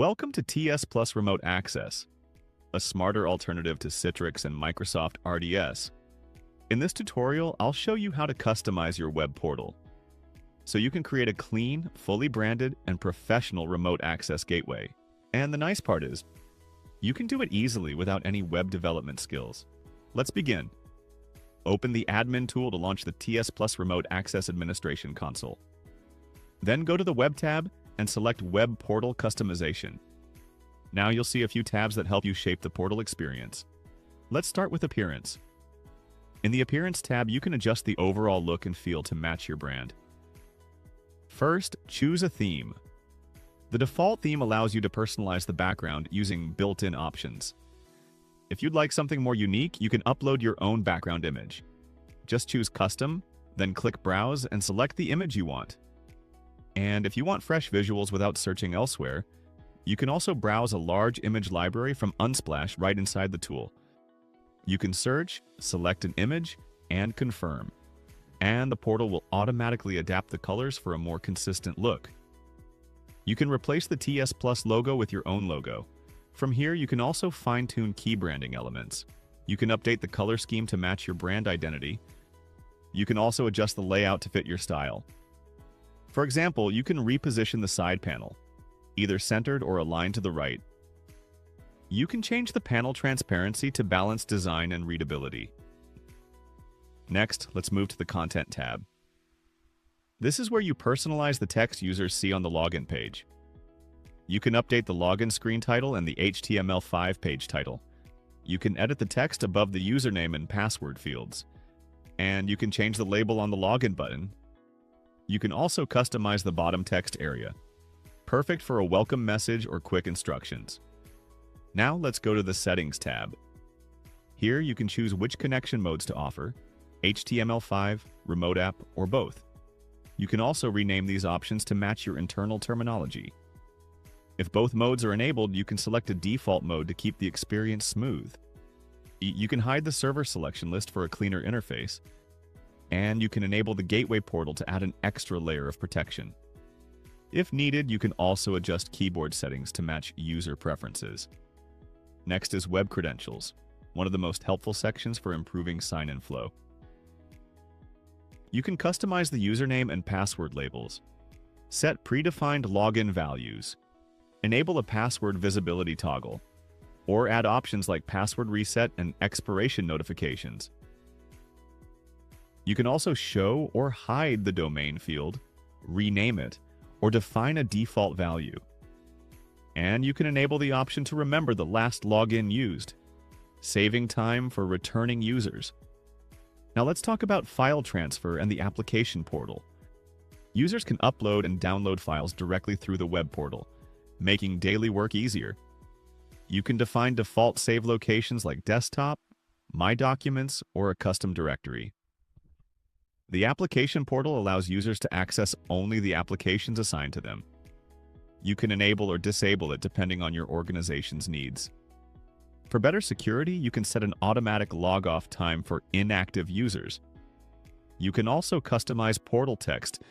Welcome to TSplus Remote Access, a smarter alternative to Citrix and Microsoft RDS. In this tutorial, I'll show you how to customize your web portal so you can create a clean, fully branded, and professional remote access gateway. And the nice part is, you can do it easily without any web development skills. Let's begin. Open the AdminTool to launch the TSplus Remote Access Administration console. Then go to the Web tab and select Web Portal Customization. Now you'll see a few tabs that help you shape the portal experience. Let's start with Appearance. In the Appearance tab, you can adjust the overall look and feel to match your brand. First, choose a theme. The default theme allows you to personalize the background using built-in options. If you'd like something more unique, you can upload your own background image. Just choose Custom, then click Browse and select the image you want. And if you want fresh visuals without searching elsewhere, you can also browse a large image library from Unsplash right inside the tool. You can search, select an image, and confirm. And the portal will automatically adapt the colors for a more consistent look. You can replace the TSplus logo with your own logo. From here, you can also fine-tune key branding elements. You can update the color scheme to match your brand identity. You can also adjust the layout to fit your style. For example, you can reposition the side panel, either centered or aligned to the right. You can change the panel transparency to balance design and readability. Next, let's move to the Content tab. This is where you personalize the text users see on the login page. You can update the login screen title and the HTML5 page title. You can edit the text above the username and password fields. And you can change the label on the login button. You can also customize the bottom text area, perfect for a welcome message or quick instructions. Now let's go to the Settings tab. Here you can choose which connection modes to offer, HTML5, Remote App, or both. You can also rename these options to match your internal terminology. If both modes are enabled, you can select a default mode to keep the experience smooth. You can hide the server selection list for a cleaner interface. And you can enable the gateway portal to add an extra layer of protection. If needed, you can also adjust keyboard settings to match user preferences. Next is Web Credentials, one of the most helpful sections for improving sign-in flow. You can customize the username and password labels, set predefined login values, enable a password visibility toggle, or add options like password reset and expiration notifications. You can also show or hide the domain field, rename it, or define a default value. And you can enable the option to remember the last login used, saving time for returning users. Now let's talk about file transfer and the application portal. Users can upload and download files directly through the web portal, making daily work easier. You can define default save locations like desktop, My Documents, or a custom directory. The application portal allows users to access only the applications assigned to them. You can enable or disable it depending on your organization's needs. For better security, you can set an automatic log-off time for inactive users. You can also customize portal text,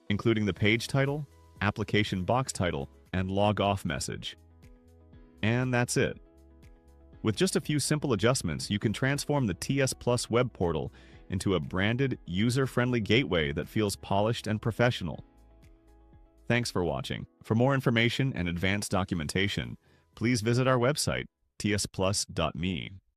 including the page title, application box title, and log-off message. And that's it. With just a few simple adjustments, you can transform the TSplus web portal into a branded, user-friendly gateway that feels polished and professional. Thanks for watching. For more information and advanced documentation, please visit our website, tsplus.me.